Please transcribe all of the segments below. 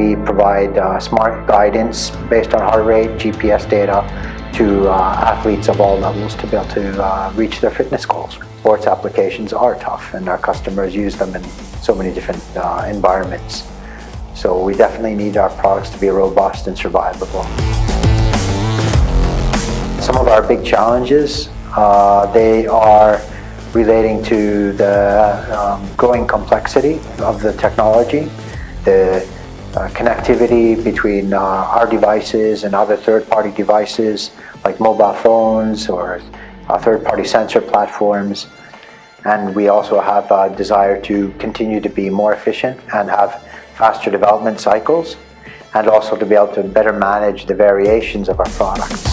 we provide smart guidance based on heart rate, GPS data to athletes of all levels to be able to reach their fitness goals. Sports applications are tough, and our customers use them in so many different environments. So we definitely need our products to be robust and survivable. Some of our big challenges, they are relating to the growing complexity of the technology, the connectivity between our devices and other third-party devices like mobile phones or third-party sensor platforms. And we also have a desire to continue to be more efficient and have faster development cycles, and also to be able to better manage the variations of our products.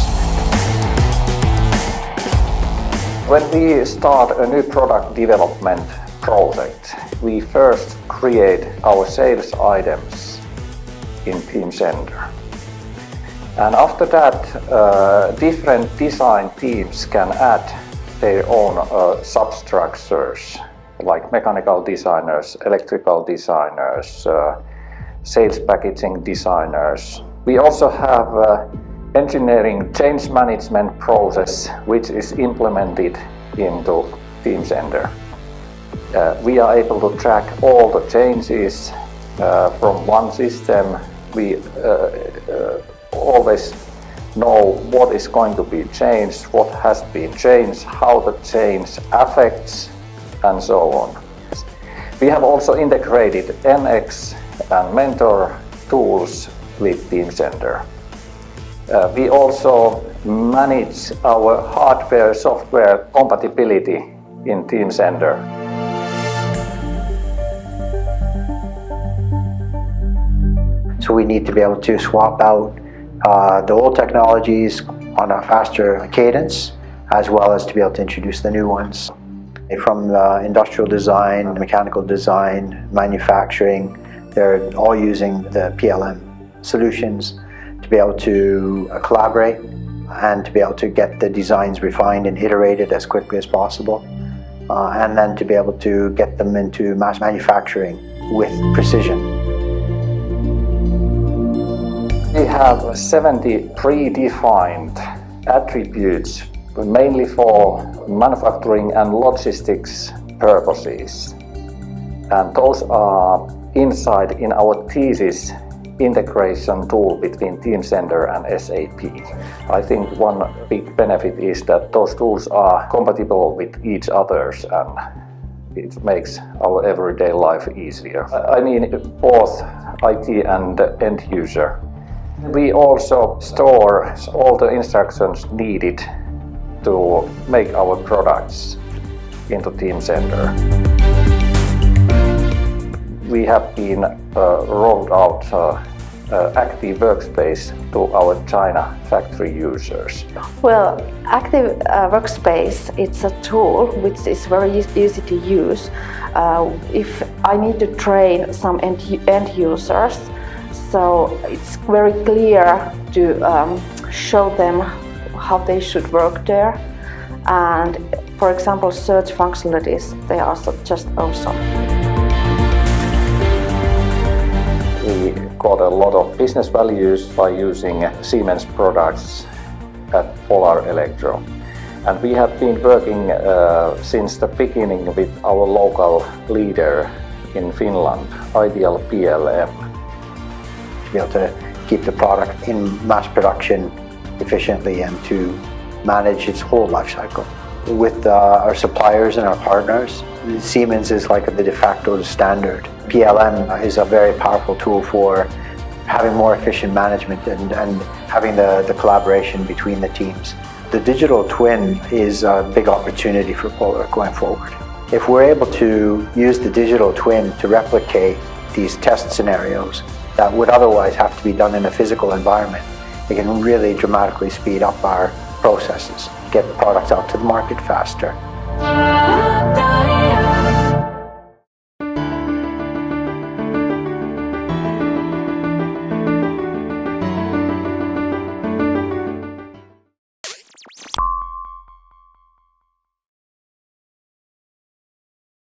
When we start a new product development project, we first create our sales items in Teamcenter. And after that, different design teams can add their own substructures, like mechanical designers, electrical designers, sales packaging designers. We also have engineering change management process, which is implemented into Teamcenter. We are able to track all the changes from one system. We always know what is going to be changed, what has been changed, how the change affects, and so on. We have also integrated NX and Mentor tools with Teamcenter. We also manage our hardware-software compatibility in Teamcenter. So we need to be able to swap out the old technologies on a faster cadence, as well as to be able to introduce the new ones. From industrial design, mechanical design, manufacturing, they're all using the PLM solutions to be able to collaborate and to be able to get the designs refined and iterated as quickly as possible, and then to be able to get them into mass manufacturing with precision. We have 70 predefined attributes, mainly for manufacturing and logistics purposes. And those are inside in our thesis integration tool between Teamcenter and SAP. I think one big benefit is that those tools are compatible with each other's, and it makes our everyday life easier. I mean both IT and end user. We also store all the instructions needed to make our products into Teamcenter. We have been rolled out Active Workspace to our China factory users. Well, Active Workspace, it's a tool which is very easy to use. If I need to train some end users, so it's very clear to show them how they should work there. And for example, search functionalities, they are just awesome. We got a lot of business values by using Siemens products at Polar Electro. And we have been working since the beginning with our local leader in Finland, Ideal PLM. To be able to keep the product in mass production efficiently and to manage its whole life cycle. With our suppliers and our partners, Siemens is like the de facto standard. PLM is a very powerful tool for having more efficient management and having the collaboration between the teams. The digital twin is a big opportunity for Polar going forward. If we're able to use the digital twin to replicate these test scenarios that would otherwise have to be done in a physical environment, it can really dramatically speed up our processes, get products out to the market faster.